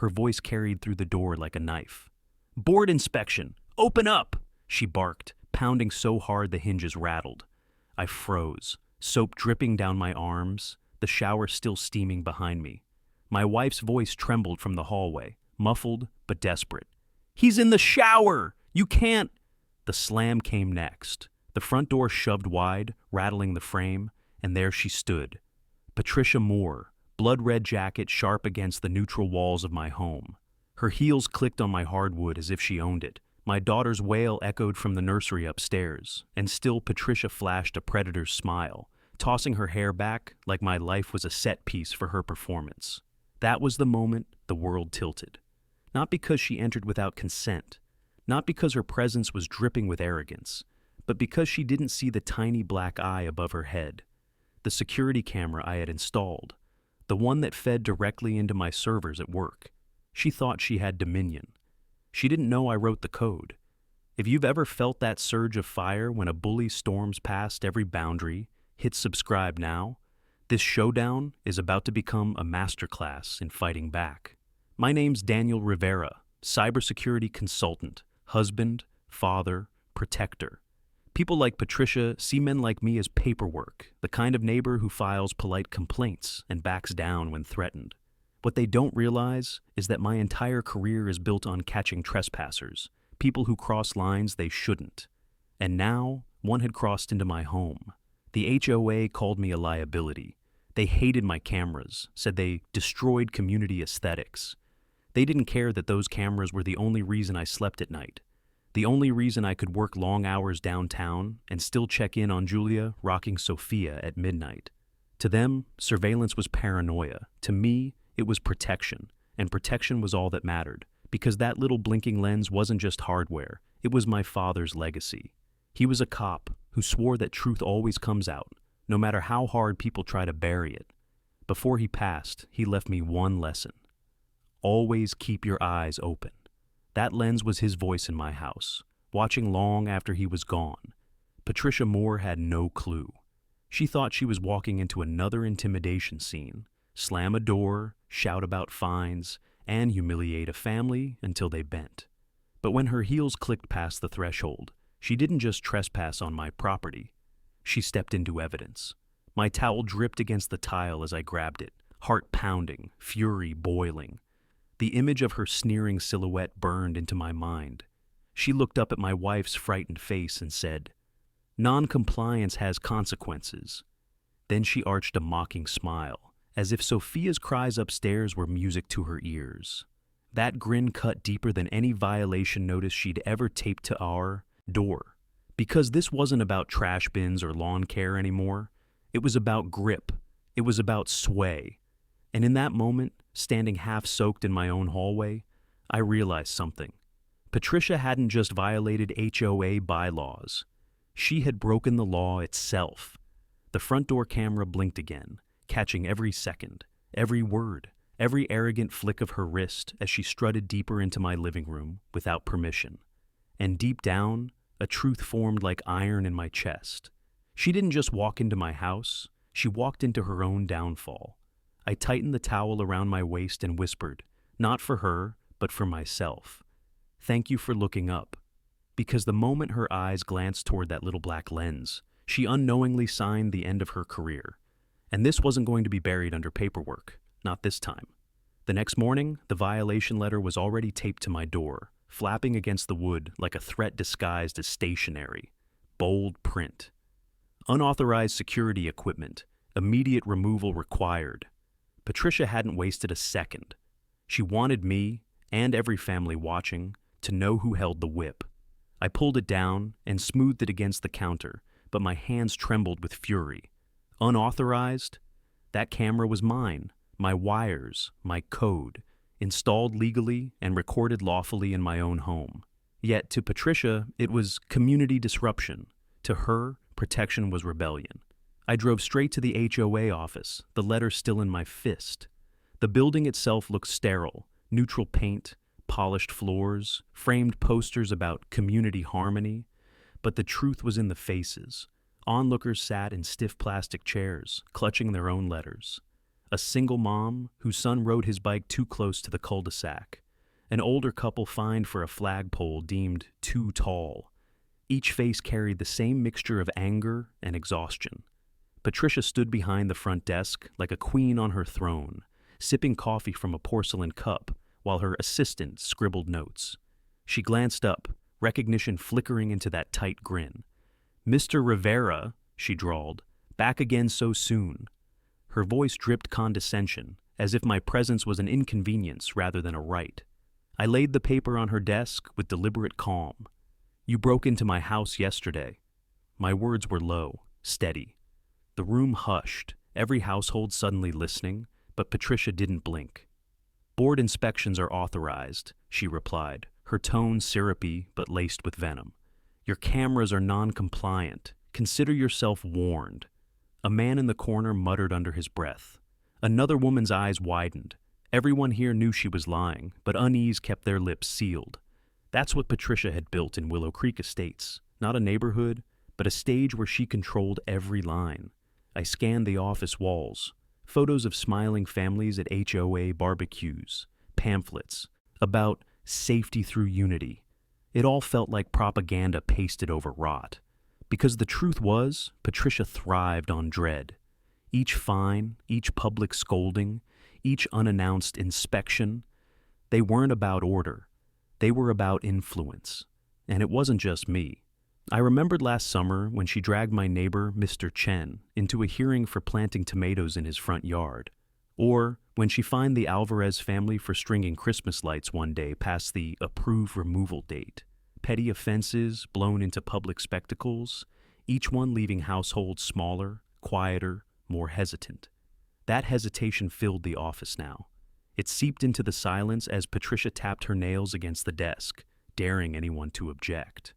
her voice carried through the door like a knife. "Board inspection! Open up!" she barked, pounding so hard the hinges rattled. I froze, soap dripping down my arms, the shower still steaming behind me. My wife's voice trembled from the hallway, muffled but desperate. "He's in the shower! You can't—" The slam came next. The front door shoved wide, rattling the frame, and there she stood. Patricia Moore, blood-red jacket sharp against the neutral walls of my home. Her heels clicked on my hardwood as if she owned it. My daughter's wail echoed from the nursery upstairs, and still Patricia flashed a predator's smile, tossing her hair back like my life was a set piece for her performance. That was the moment the world tilted. Not because she entered without consent, not because her presence was dripping with arrogance, but because she didn't see the tiny black eye above her head, the security camera I had installed, the one that fed directly into my servers at work. She thought she had dominion. She didn't know I wrote the code. If you've ever felt that surge of fire when a bully storms past every boundary, hit subscribe now. This showdown is about to become a masterclass in fighting back. My name's Daniel Rivera, cybersecurity consultant, husband, father, protector. People like Patricia see men like me as paperwork, the kind of neighbor who files polite complaints and backs down when threatened. What they don't realize is that my entire career is built on catching trespassers, people who cross lines they shouldn't. And now, one had crossed into my home. The HOA called me a liability. They hated my cameras, said they destroyed community aesthetics. They didn't care that those cameras were the only reason I slept at night, the only reason I could work long hours downtown and still check in on Julia rocking Sophia at midnight. To them, surveillance was paranoia. To me, it was protection, and protection was all that mattered, because that little blinking lens wasn't just hardware, it was my father's legacy. He was a cop who swore that truth always comes out, no matter how hard people try to bury it. Before he passed, he left me one lesson. Always keep your eyes open. That lens was his voice in my house, watching long after he was gone. Patricia Moore had no clue. She thought she was walking into another intimidation scene, slam a door, shout about fines, and humiliate a family until they bent. But when her heels clicked past the threshold, she didn't just trespass on my property. She stepped into evidence. My towel dripped against the tile as I grabbed it, heart pounding, fury boiling. The image of her sneering silhouette burned into my mind. She looked up at my wife's frightened face and said, "Non-compliance has consequences." Then she arched a mocking smile, as if Sophia's cries upstairs were music to her ears. That grin cut deeper than any violation notice she'd ever taped to our door. Because this wasn't about trash bins or lawn care anymore. It was about grip. It was about sway. And in that moment, standing half-soaked in my own hallway, I realized something. Patricia hadn't just violated HOA bylaws. She had broken the law itself. The front door camera blinked again, catching every second, every word, every arrogant flick of her wrist as she strutted deeper into my living room without permission. And deep down, a truth formed like iron in my chest. She didn't just walk into my house, she walked into her own downfall. I tightened the towel around my waist and whispered, not for her, but for myself. "Thank you for looking up." Because the moment her eyes glanced toward that little black lens, she unknowingly signed the end of her career. And this wasn't going to be buried under paperwork, not this time. The next morning, the violation letter was already taped to my door, flapping against the wood like a threat disguised as stationery. Bold print. Unauthorized security equipment. Immediate removal required. Patricia hadn't wasted a second. She wanted me, and every family watching, to know who held the whip. I pulled it down and smoothed it against the counter, but my hands trembled with fury. Unauthorized? That camera was mine, my wires, my code, installed legally and recorded lawfully in my own home. Yet to Patricia, it was community disruption. To her, protection was rebellion. I drove straight to the HOA office, the letter still in my fist. The building itself looked sterile, neutral paint, polished floors, framed posters about community harmony, but the truth was in the faces. Onlookers sat in stiff plastic chairs, clutching their own letters. A single mom whose son rode his bike too close to the cul-de-sac. An older couple fined for a flagpole deemed too tall. Each face carried the same mixture of anger and exhaustion. Patricia stood behind the front desk like a queen on her throne, sipping coffee from a porcelain cup while her assistant scribbled notes. She glanced up, recognition flickering into that tight grin. "Mr. Rivera," she drawled, "back again so soon." Her voice dripped condescension, as if my presence was an inconvenience rather than a right. I laid the paper on her desk with deliberate calm. "You broke into my house yesterday." My words were low, steady. The room hushed, every household suddenly listening, but Patricia didn't blink. "Board inspections are authorized," she replied, her tone syrupy but laced with venom. "Your cameras are non-compliant. Consider yourself warned." A man in the corner muttered under his breath. Another woman's eyes widened. Everyone here knew she was lying, but unease kept their lips sealed. That's what Patricia had built in Willow Creek Estates. Not a neighborhood, but a stage where she controlled every line. I scanned the office walls. Photos of smiling families at HOA barbecues. Pamphlets about safety through unity. It all felt like propaganda pasted over rot. Because the truth was, Patricia thrived on dread. Each fine, each public scolding, each unannounced inspection, they weren't about order. They were about influence. And it wasn't just me. I remembered last summer when she dragged my neighbor, Mr. Chen, into a hearing for planting tomatoes in his front yard. Or when she fined the Alvarez family for stringing Christmas lights one day past the approved removal date. Petty offenses blown into public spectacles, each one leaving households smaller, quieter, more hesitant. That hesitation filled the office now. It seeped into the silence as Patricia tapped her nails against the desk, daring anyone to object.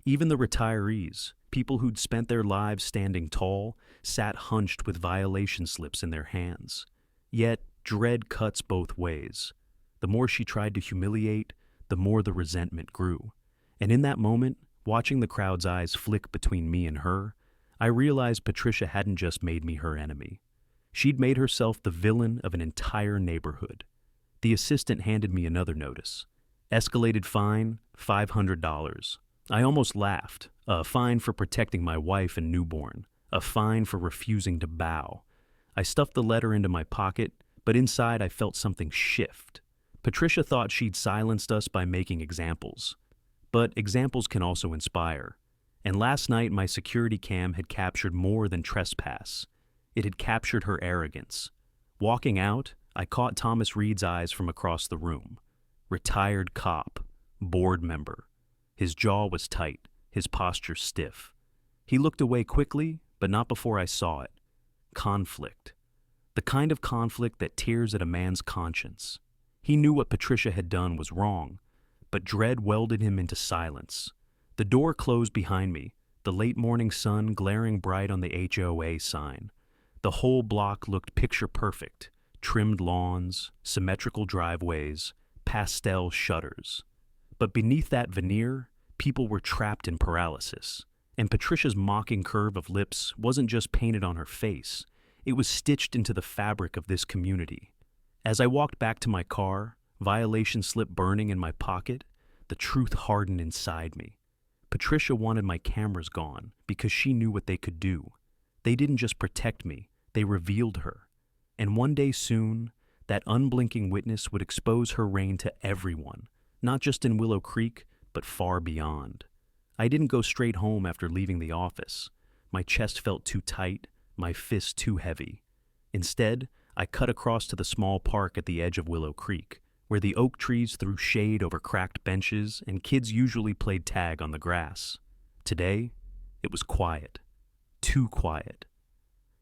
Even the retirees, people who'd spent their lives standing tall, sat hunched with violation slips in their hands. Yet, dread cuts both ways. The more she tried to humiliate, the more the resentment grew. And in that moment, watching the crowd's eyes flick between me and her, I realized Patricia hadn't just made me her enemy. She'd made herself the villain of an entire neighborhood. The assistant handed me another notice. Escalated fine, $500. I almost laughed. A fine for protecting my wife and newborn. A fine for refusing to bow. I stuffed the letter into my pocket, but inside I felt something shift. Patricia thought she'd silenced us by making examples. But examples can also inspire. And last night my security cam had captured more than trespass. It had captured her arrogance. Walking out, I caught Thomas Reed's eyes from across the room. Retired cop, board member. His jaw was tight, his posture stiff. He looked away quickly, but not before I saw it. Conflict. The kind of conflict that tears at a man's conscience. He knew what Patricia had done was wrong, but dread welded him into silence. The door closed behind me, the late morning sun glaring bright on the HOA sign. The whole block looked picture perfect. Trimmed lawns, symmetrical driveways, pastel shutters. But beneath that veneer, people were trapped in paralysis. And Patricia's mocking curve of lips wasn't just painted on her face. It was stitched into the fabric of this community. As I walked back to my car, violation slip burning in my pocket, the truth hardened inside me. Patricia wanted my cameras gone because she knew what they could do. They didn't just protect me, they revealed her. And one day soon, that unblinking witness would expose her reign to everyone, not just in Willow Creek, but far beyond. I didn't go straight home after leaving the office. My chest felt too tight, my fists too heavy. Instead, I cut across to the small park at the edge of Willow Creek, where the oak trees threw shade over cracked benches and kids usually played tag on the grass. Today, it was quiet. Too quiet.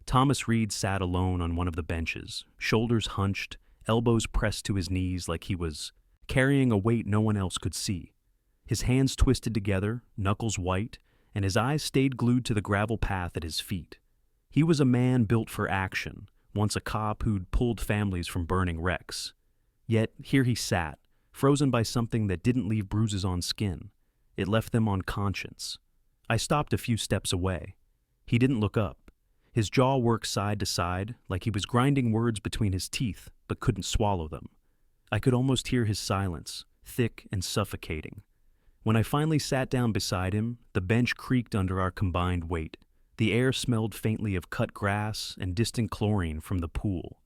Thomas Reed sat alone on one of the benches, shoulders hunched, elbows pressed to his knees like he was carrying a weight no one else could see. His hands twisted together, knuckles white, and his eyes stayed glued to the gravel path at his feet. He was a man built for action, once a cop who'd pulled families from burning wrecks. Yet here he sat, frozen by something that didn't leave bruises on skin. It left them on conscience. I stopped a few steps away. He didn't look up. His jaw worked side to side, like he was grinding words between his teeth, but couldn't swallow them. I could almost hear his silence, thick and suffocating. When I finally sat down beside him, the bench creaked under our combined weight. The air smelled faintly of cut grass and distant chlorine from the pool.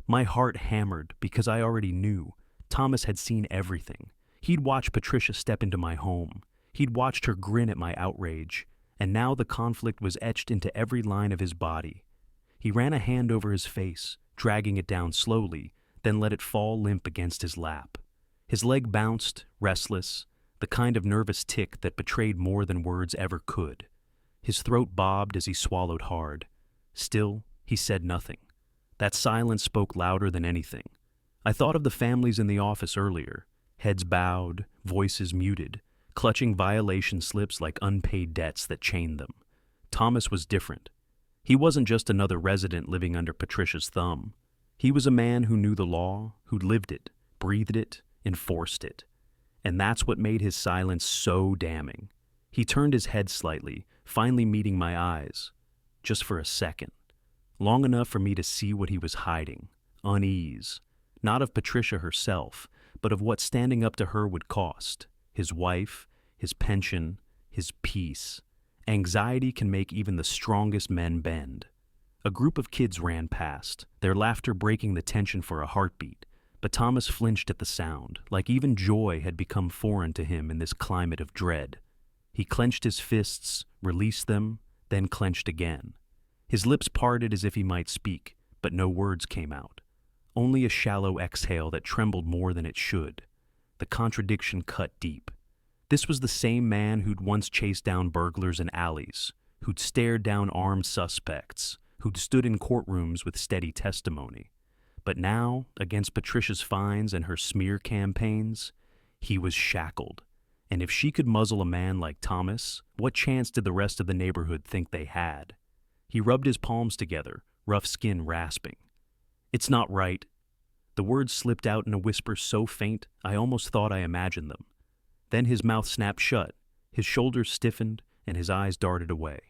My heart hammered because I already knew. Thomas had seen everything. He'd watched Patricia step into my home. He'd watched her grin at my outrage, and now the conflict was etched into every line of his body. He ran a hand over his face, dragging it down slowly, then let it fall limp against his lap. His leg bounced, restless, the kind of nervous tic that betrayed more than words ever could. His throat bobbed as he swallowed hard. Still, he said nothing. That silence spoke louder than anything. I thought of the families in the office earlier, heads bowed, voices muted, clutching violation slips like unpaid debts that chained them. Thomas was different. He wasn't just another resident living under Patricia's thumb. He was a man who knew the law, who'd lived it, breathed it, enforced it. And that's what made his silence so damning. He turned his head slightly, finally meeting my eyes. Just for a second. Long enough for me to see what he was hiding. Unease. Not of Patricia herself, but of what standing up to her would cost. His wife, his pension, his peace. Anxiety can make even the strongest men bend. A group of kids ran past, their laughter breaking the tension for a heartbeat. But Thomas flinched at the sound, like even joy had become foreign to him in this climate of dread. He clenched his fists, released them, then clenched again. His lips parted as if he might speak, but no words came out. Only a shallow exhale that trembled more than it should. The contradiction cut deep. This was the same man who'd once chased down burglars in alleys, who'd stared down armed suspects, who'd stood in courtrooms with steady testimony. But now, against Patricia's fines and her smear campaigns, he was shackled. And if she could muzzle a man like Thomas, what chance did the rest of the neighborhood think they had? He rubbed his palms together, rough skin rasping. "It's not right." The words slipped out in a whisper so faint I almost thought I imagined them. Then his mouth snapped shut, his shoulders stiffened, and his eyes darted away.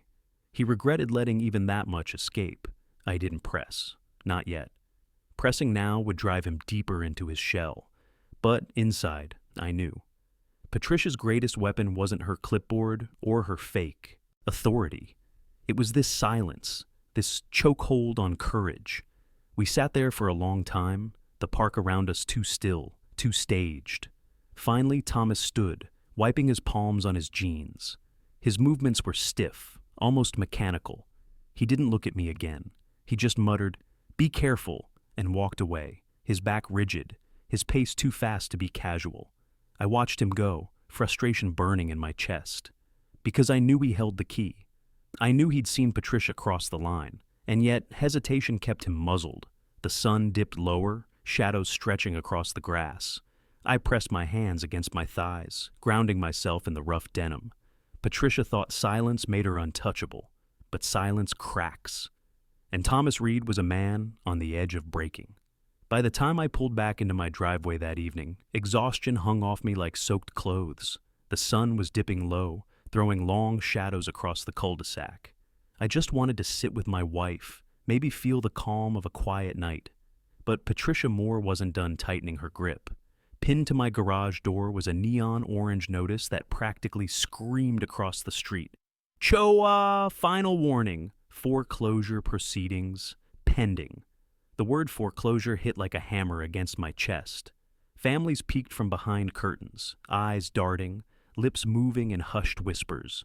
He regretted letting even that much escape. I didn't press. Not yet. Pressing now would drive him deeper into his shell. But inside, I knew. Patricia's greatest weapon wasn't her clipboard or her fake authority. It was this silence, this chokehold on courage. We sat there for a long time, the park around us too still, too staged. Finally, Thomas stood, wiping his palms on his jeans. His movements were stiff, almost mechanical. He didn't look at me again. He just muttered, "Be careful," and walked away, his back rigid, his pace too fast to be casual. I watched him go, frustration burning in my chest. Because I knew he held the key. I knew he'd seen Patricia cross the line, and yet hesitation kept him muzzled. The sun dipped lower, shadows stretching across the grass. I pressed my hands against my thighs, grounding myself in the rough denim. Patricia thought silence made her untouchable, but silence cracks. And Thomas Reed was a man on the edge of breaking. By the time I pulled back into my driveway that evening, exhaustion hung off me like soaked clothes. The sun was dipping low, throwing long shadows across the cul-de-sac. I just wanted to sit with my wife, maybe feel the calm of a quiet night. But Patricia Moore wasn't done tightening her grip. Pinned to my garage door was a neon orange notice that practically screamed across the street. HOA! Final warning. Foreclosure proceedings pending. The word foreclosure hit like a hammer against my chest. Families peeked from behind curtains, eyes darting, lips moving in hushed whispers.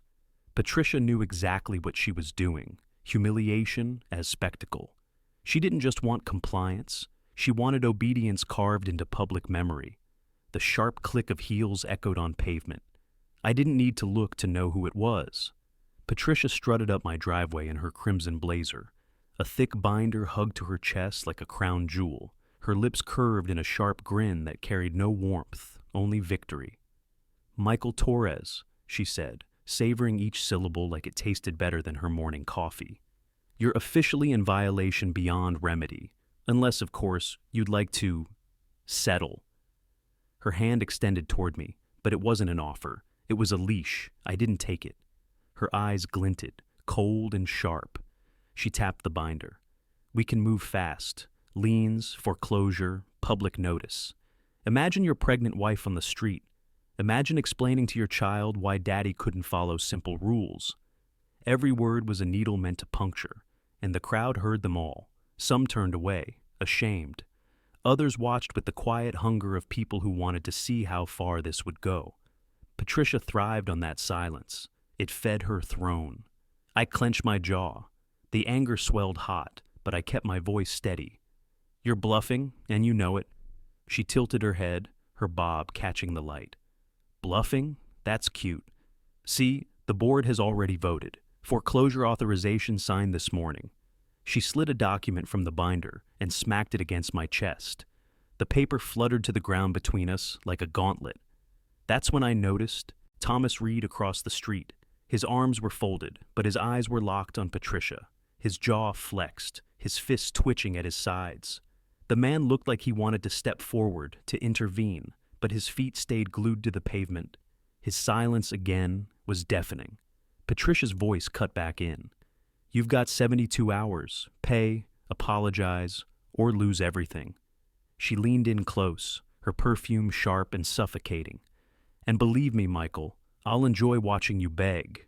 Patricia knew exactly what she was doing, humiliation as spectacle. She didn't just want compliance, she wanted obedience carved into public memory. The sharp click of heels echoed on pavement. I didn't need to look to know who it was. Patricia strutted up my driveway in her crimson blazer, a thick binder hugged to her chest like a crown jewel, her lips curved in a sharp grin that carried no warmth, only victory. "Michael Torres," she said, savoring each syllable like it tasted better than her morning coffee. "You're officially in violation beyond remedy, unless, of course, you'd like to settle." Her hand extended toward me, but it wasn't an offer. It was a leash. I didn't take it. Her eyes glinted, cold and sharp. She tapped the binder. We can move fast. Liens, foreclosure, public notice. Imagine your pregnant wife on the street. Imagine explaining to your child why daddy couldn't follow simple rules. Every word was a needle meant to puncture, and the crowd heard them all. Some turned away, ashamed. Others watched with the quiet hunger of people who wanted to see how far this would go. Patricia thrived on that silence. It fed her throne. I clenched my jaw. The anger swelled hot, but I kept my voice steady. You're bluffing, and you know it. She tilted her head, her bob catching the light. Bluffing? That's cute. See, the board has already voted. Foreclosure authorization signed this morning. She slid a document from the binder and smacked it against my chest. The paper fluttered to the ground between us like a gauntlet. That's when I noticed Thomas Reed across the street. His arms were folded, but his eyes were locked on Patricia. His jaw flexed, his fists twitching at his sides. The man looked like he wanted to step forward, to intervene, but his feet stayed glued to the pavement. His silence, again, was deafening. Patricia's voice cut back in. You've got 72 hours. Pay, apologize, or lose everything. She leaned in close, her perfume sharp and suffocating. And believe me, Michael, I'll enjoy watching you beg.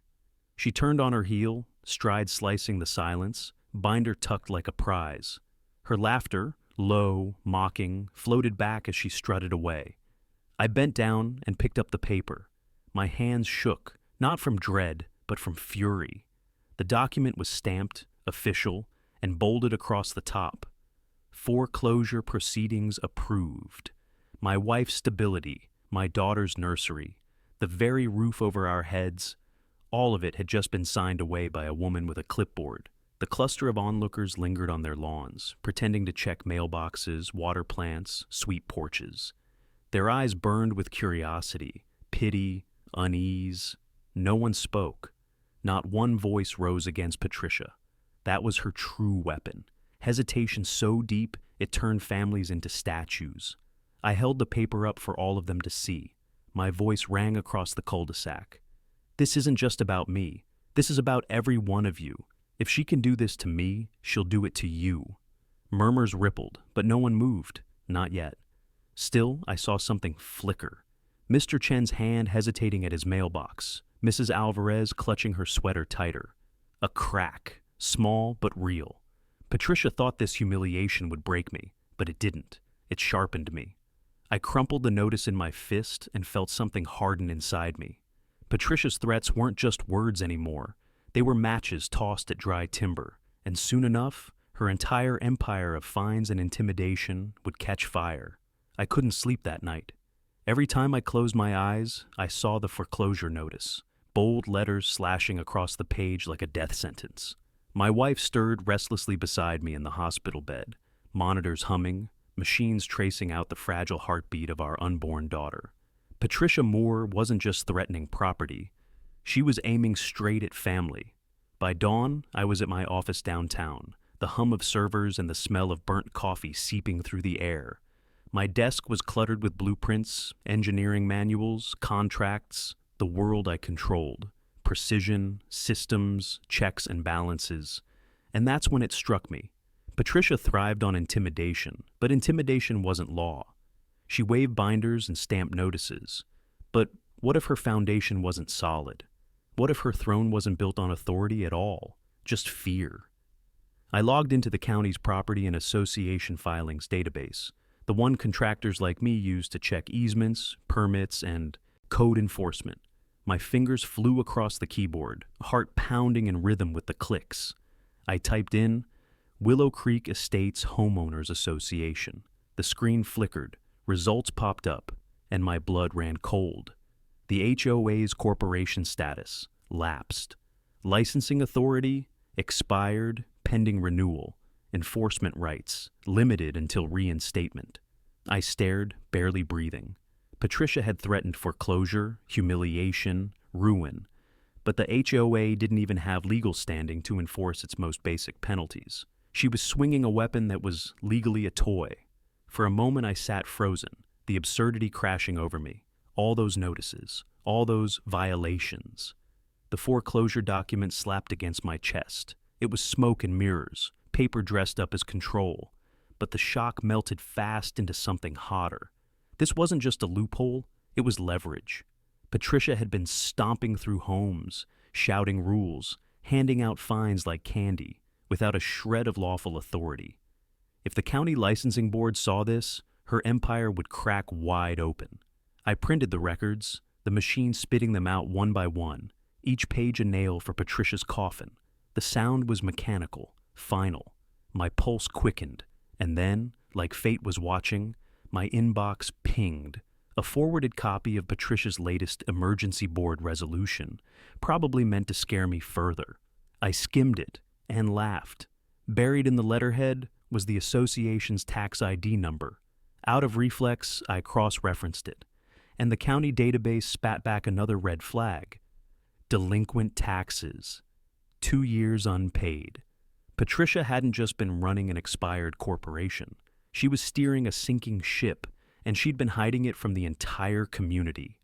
She turned on her heel, stride slicing the silence, binder tucked like a prize. Her laughter, low, mocking, floated back as she strutted away. I bent down and picked up the paper. My hands shook, not from dread, but from fury. The document was stamped, official, and bolded across the top. Foreclosure proceedings approved. My wife's stability, my daughter's nursery, the very roof over our heads, all of it had just been signed away by a woman with a clipboard. The cluster of onlookers lingered on their lawns, pretending to check mailboxes, water plants, sweet porches. Their eyes burned with curiosity, pity, unease. No one spoke. Not one voice rose against Patricia. That was her true weapon. Hesitation so deep it turned families into statues. I held the paper up for all of them to see. My voice rang across the cul-de-sac. This isn't just about me. This is about every one of you. If she can do this to me, she'll do it to you. Murmurs rippled, but no one moved. Not yet. Still, I saw something flicker. Mr. Chen's hand hesitating at his mailbox. Mrs. Alvarez clutching her sweater tighter. A crack, small but real. Patricia thought this humiliation would break me, but it didn't. It sharpened me. I crumpled the notice in my fist and felt something harden inside me. Patricia's threats weren't just words anymore. They were matches tossed at dry timber, and soon enough, her entire empire of fines and intimidation would catch fire. I couldn't sleep that night. Every time I closed my eyes, I saw the foreclosure notice. Bold letters slashing across the page like a death sentence. My wife stirred restlessly beside me in the hospital bed, monitors humming, machines tracing out the fragile heartbeat of our unborn daughter. Patricia Moore wasn't just threatening property. She was aiming straight at family. By dawn, I was at my office downtown, the hum of servers and the smell of burnt coffee seeping through the air. My desk was cluttered with blueprints, engineering manuals, contracts, the world I controlled, precision, systems, checks and balances. And that's when it struck me. Patricia thrived on intimidation, but intimidation wasn't law. She waved binders and stamped notices. But what if her foundation wasn't solid? What if her throne wasn't built on authority at all, just fear? I logged into the county's property and association filings database, the one contractors like me use to check easements, permits, and code enforcement. My fingers flew across the keyboard, heart pounding in rhythm with the clicks. I typed in, Willow Creek Estates Homeowners Association. The screen flickered, results popped up, and my blood ran cold. The HOA's corporation status lapsed. Licensing authority expired, pending renewal. Enforcement rights limited until reinstatement. I stared, barely breathing. Patricia had threatened foreclosure, humiliation, ruin, but the HOA didn't even have legal standing to enforce its most basic penalties. She was swinging a weapon that was legally a toy. For a moment I sat frozen, the absurdity crashing over me. All those notices, all those violations. The foreclosure document slapped against my chest. It was smoke and mirrors, paper dressed up as control. But the shock melted fast into something hotter. This wasn't just a loophole, it was leverage. Patricia had been stomping through homes, shouting rules, handing out fines like candy, without a shred of lawful authority. If the county licensing board saw this, her empire would crack wide open. I printed the records, the machine spitting them out one by one, each page a nail for Patricia's coffin. The sound was mechanical, final. My pulse quickened, and then, like fate was watching, my inbox pinged. A forwarded copy of Patricia's latest emergency board resolution, probably meant to scare me further. I skimmed it and laughed. Buried in the letterhead was the association's tax ID number. Out of reflex, I cross-referenced it, and the county database spat back another red flag. Delinquent taxes. 2 years unpaid. Patricia hadn't just been running an expired corporation. She was steering a sinking ship, and she'd been hiding it from the entire community.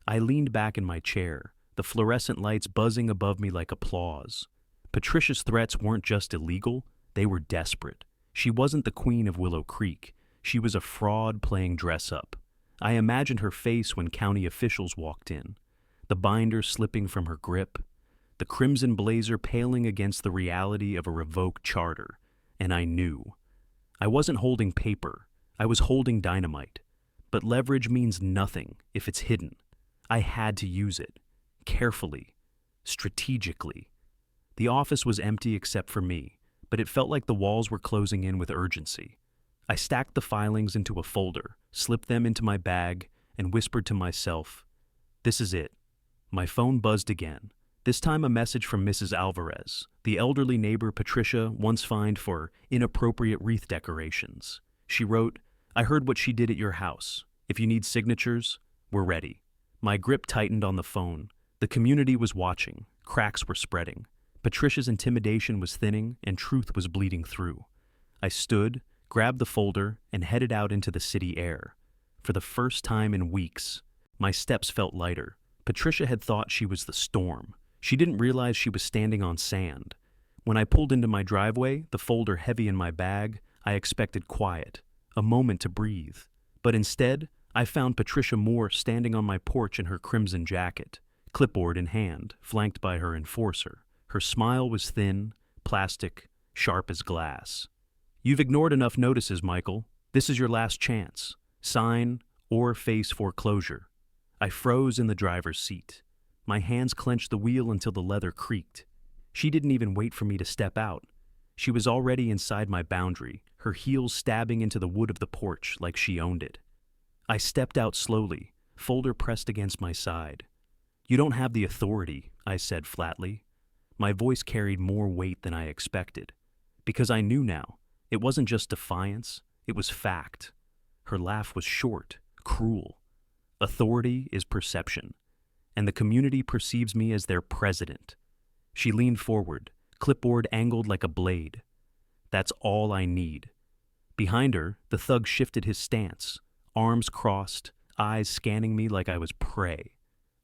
I leaned back in my chair, the fluorescent lights buzzing above me like applause. Patricia's threats weren't just illegal, they were desperate. She wasn't the queen of Willow Creek. She was a fraud playing dress-up. I imagined her face when county officials walked in, the binder slipping from her grip, the crimson blazer paling against the reality of a revoked charter, and I knew. I wasn't holding paper, I was holding dynamite. But leverage means nothing if it's hidden. I had to use it, carefully, strategically. The office was empty except for me, but it felt like the walls were closing in with urgency. I stacked the filings into a folder, slipped them into my bag, and whispered to myself, "This is it." My phone buzzed again, this time a message from Mrs. Alvarez, the elderly neighbor Patricia once fined for inappropriate wreath decorations. She wrote, "I heard what she did at your house. If you need signatures, we're ready." My grip tightened on the phone. The community was watching. Cracks were spreading. Patricia's intimidation was thinning, and truth was bleeding through. I stood, grabbed the folder, and headed out into the city air. For the first time in weeks, my steps felt lighter. Patricia had thought she was the storm. She didn't realize she was standing on sand. When I pulled into my driveway, the folder heavy in my bag, I expected quiet, a moment to breathe. But instead, I found Patricia Moore standing on my porch in her crimson jacket, clipboard in hand, flanked by her enforcer. Her smile was thin, plastic, sharp as glass. "You've ignored enough notices, Michael. This is your last chance. Sign or face foreclosure." I froze in the driver's seat. My hands clenched the wheel until the leather creaked. She didn't even wait for me to step out. She was already inside my boundary, her heels stabbing into the wood of the porch like she owned it. I stepped out slowly, folder pressed against my side. "You don't have the authority," I said flatly. My voice carried more weight than I expected. Because I knew now, it wasn't just defiance, it was fact. Her laugh was short, cruel. Authority is perception, and the community perceives me as their president. She leaned forward, clipboard angled like a blade. "That's all I need." Behind her, the thug shifted his stance, arms crossed, eyes scanning me like I was prey.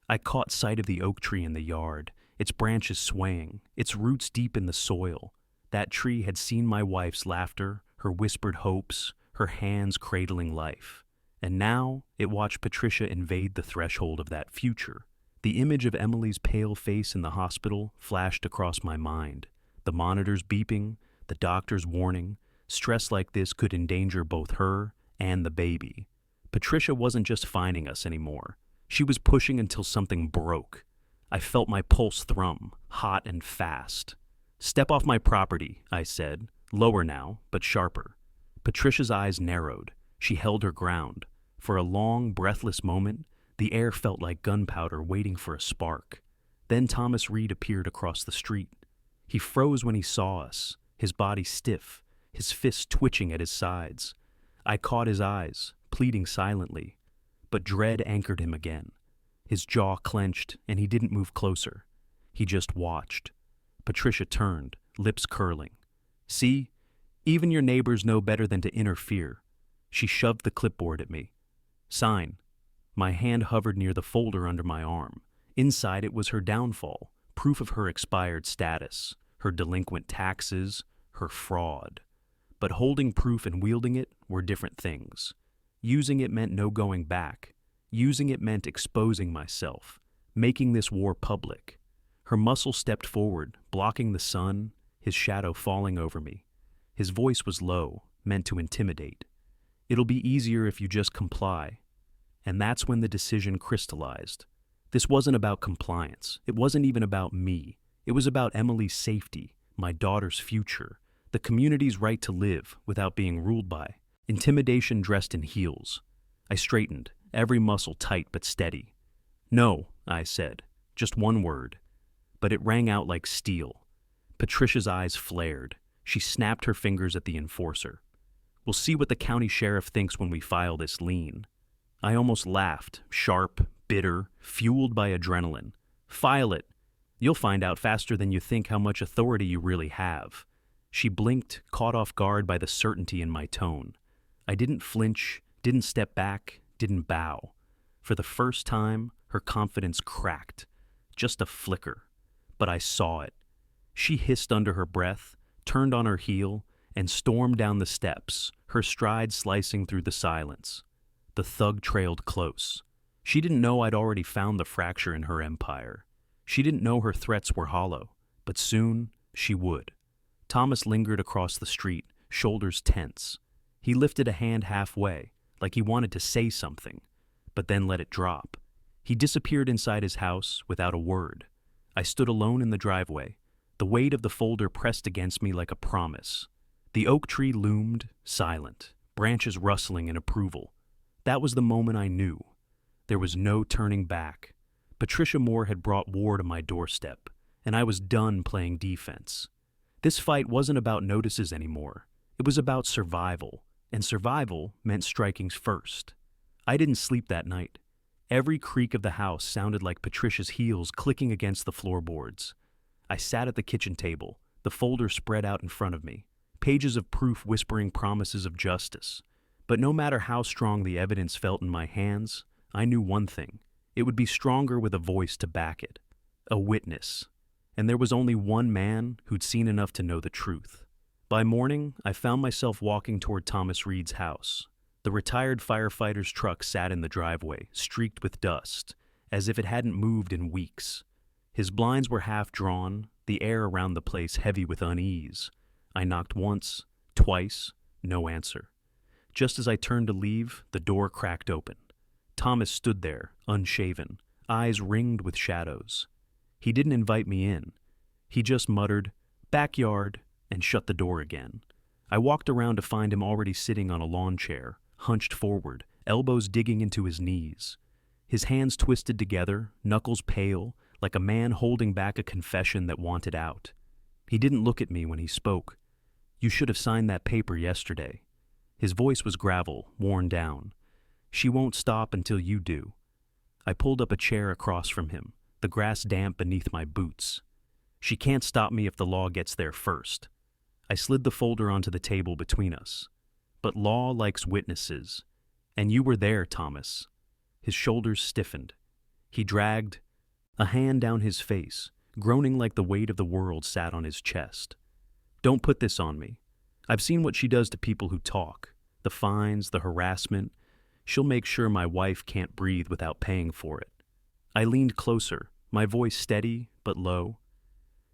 I caught sight of the oak tree in the yard, its branches swaying, its roots deep in the soil. That tree had seen my wife's laughter, her whispered hopes, her hands cradling life. And now it watched Patricia invade the threshold of that future. The image of Emily's pale face in the hospital flashed across my mind. The monitors beeping, the doctor's warning. Stress like this could endanger both her and the baby. Patricia wasn't just fining us anymore. She was pushing until something broke. I felt my pulse thrum, hot and fast. "Step off my property," I said, lower now, but sharper. Patricia's eyes narrowed. She held her ground. For a long, breathless moment, the air felt like gunpowder waiting for a spark. Then Thomas Reed appeared across the street. He froze when he saw us, his body stiff, his fists twitching at his sides. I caught his eyes, pleading silently, but dread anchored him again. His jaw clenched, and he didn't move closer. He just watched. Patricia turned, lips curling. "See? Even your neighbors know better than to interfere." She shoved the clipboard at me. "Sign." My hand hovered near the folder under my arm. Inside it was her downfall, proof of her expired status. her delinquent taxes, her fraud. But holding proof and wielding it were different things. Using it meant no going back. Using it meant exposing myself, making this war public. Her muscle stepped forward, blocking the sun, his shadow falling over me. His voice was low, meant to intimidate. "It'll be easier if you just comply." And that's when the decision crystallized. This wasn't about compliance. It wasn't even about me. It was about Emily's safety, my daughter's future, the community's right to live without being ruled by. Intimidation dressed in heels. I straightened, every muscle tight but steady. "No," I said, just one word. But it rang out like steel. Patricia's eyes flared. She snapped her fingers at the enforcer. "We'll see what the county sheriff thinks when we file this lien." I almost laughed, sharp, bitter, fueled by adrenaline. "File it. You'll find out faster than you think how much authority you really have." She blinked, caught off guard by the certainty in my tone. I didn't flinch, didn't step back, didn't bow. For the first time, her confidence cracked. Just a flicker. But I saw it. She hissed under her breath, turned on her heel, and stormed down the steps, her stride slicing through the silence. The thug trailed close. She didn't know I'd already found the fracture in her empire. She didn't know her threats were hollow, but soon she would. Thomas lingered across the street, shoulders tense. He lifted a hand halfway, like he wanted to say something, but then let it drop. He disappeared inside his house without a word. I stood alone in the driveway, the weight of the folder pressed against me like a promise. The oak tree loomed, silent, branches rustling in approval. That was the moment I knew. There was no turning back. Patricia Moore had brought war to my doorstep, and I was done playing defense. This fight wasn't about notices anymore. It was about survival, and survival meant striking first. I didn't sleep that night. Every creak of the house sounded like Patricia's heels clicking against the floorboards. I sat at the kitchen table, the folder spread out in front of me, pages of proof whispering promises of justice. But no matter how strong the evidence felt in my hands, I knew one thing. It would be stronger with a voice to back it. A witness. And there was only one man who'd seen enough to know the truth. By morning, I found myself walking toward Thomas Reed's house. The retired firefighter's truck sat in the driveway, streaked with dust, as if it hadn't moved in weeks. His blinds were half drawn, the air around the place heavy with unease. I knocked once, twice, no answer. Just as I turned to leave, the door cracked open. Thomas stood there, unshaven, eyes ringed with shadows. He didn't invite me in. He just muttered, "Backyard," and shut the door again. I walked around to find him already sitting on a lawn chair, hunched forward, elbows digging into his knees. His hands twisted together, knuckles pale, like a man holding back a confession that wanted out. He didn't look at me when he spoke. "You should have signed that paper yesterday." His voice was gravel, worn down. "She won't stop until you do." I pulled up a chair across from him, the grass damp beneath my boots. "She can't stop me if the law gets there first." I slid the folder onto the table between us. "But law likes witnesses. And you were there, Thomas." His shoulders stiffened. He dragged a hand down his face, groaning like the weight of the world sat on his chest. "Don't put this on me. I've seen what she does to people who talk. The fines, the harassment. She'll make sure my wife can't breathe without paying for it." I leaned closer, my voice steady but low.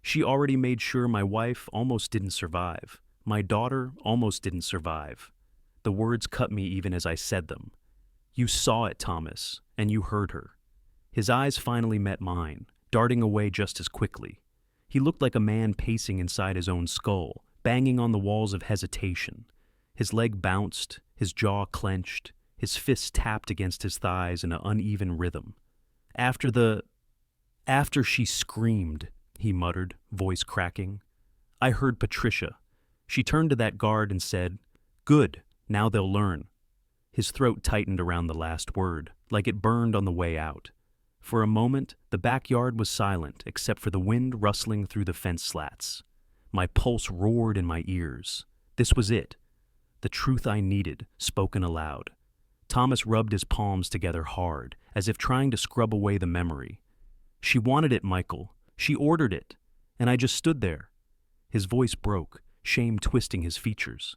"She already made sure my wife almost didn't survive. My daughter almost didn't survive." The words cut me even as I said them. "You saw it, Thomas, and you heard her." His eyes finally met mine, darting away just as quickly. He looked like a man pacing inside his own skull, banging on the walls of hesitation. His leg bounced, his jaw clenched, his fists tapped against his thighs in an uneven rhythm. After she screamed," he muttered, voice cracking. "I heard Patricia. She turned to that guard and said, 'Good, now they'll learn.'" His throat tightened around the last word, like it burned on the way out. For a moment, the backyard was silent except for the wind rustling through the fence slats. My pulse roared in my ears. This was it. The truth I needed, spoken aloud. Thomas rubbed his palms together hard, as if trying to scrub away the memory. "She wanted it, Michael. She ordered it. And I just stood there. His voice broke, shame twisting his features.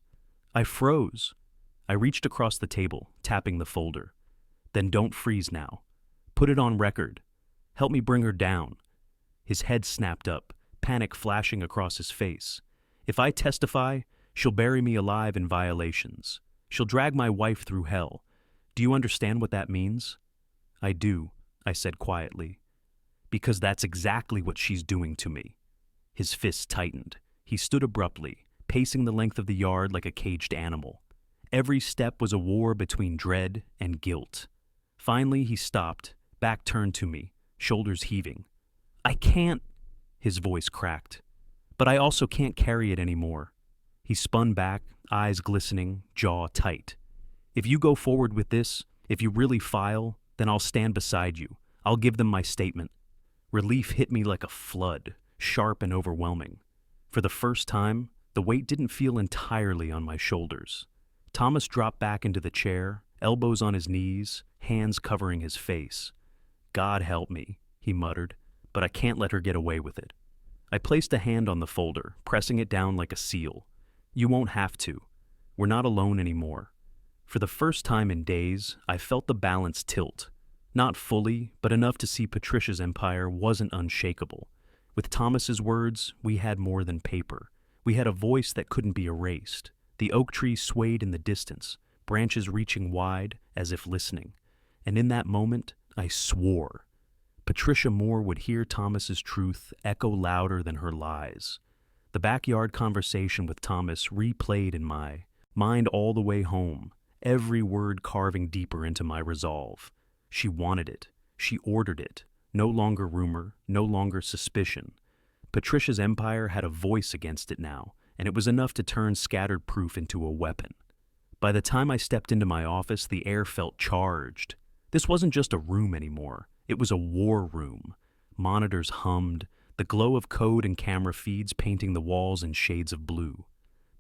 I froze. I reached across the table, tapping the folder. Then don't freeze now. Put it on record. Help me bring her down. His head snapped up, panic flashing across his face. If I testify, she'll bury me alive in violations. She'll drag my wife through hell. Do you understand what that means? I do, I said quietly. Because that's exactly what she's doing to me. His fists tightened. He stood abruptly, pacing the length of the yard like a caged animal. Every step was a war between dread and guilt. Finally, he stopped, back turned to me, shoulders heaving. I can't, his voice cracked. But I also can't carry it anymore. He spun back, eyes glistening, jaw tight. If you go forward with this, if you really file, then I'll stand beside you. I'll give them my statement. Relief hit me like a flood, sharp and overwhelming. For the first time, the weight didn't feel entirely on my shoulders. Thomas dropped back into the chair, elbows on his knees, hands covering his face. God help me, he muttered, but I can't let her get away with it. I placed a hand on the folder, pressing it down like a seal. You won't have to. We're not alone anymore. For the first time in days, I felt the balance tilt. Not fully, but enough to see Patricia's empire wasn't unshakable. With Thomas's words, we had more than paper. We had a voice that couldn't be erased. The oak tree swayed in the distance, branches reaching wide as if listening. And in that moment, I swore. Patricia Moore would hear Thomas's truth echo louder than her lies. The backyard conversation with Thomas replayed in my mind all the way home, every word carving deeper into my resolve. She wanted it. She ordered it. No longer rumor, no longer suspicion. Patricia's empire had a voice against it now, and it was enough to turn scattered proof into a weapon. By the time I stepped into my office, the air felt charged. This wasn't just a room anymore. It was a war room. Monitors hummed, the glow of code and camera feeds painting the walls in shades of blue.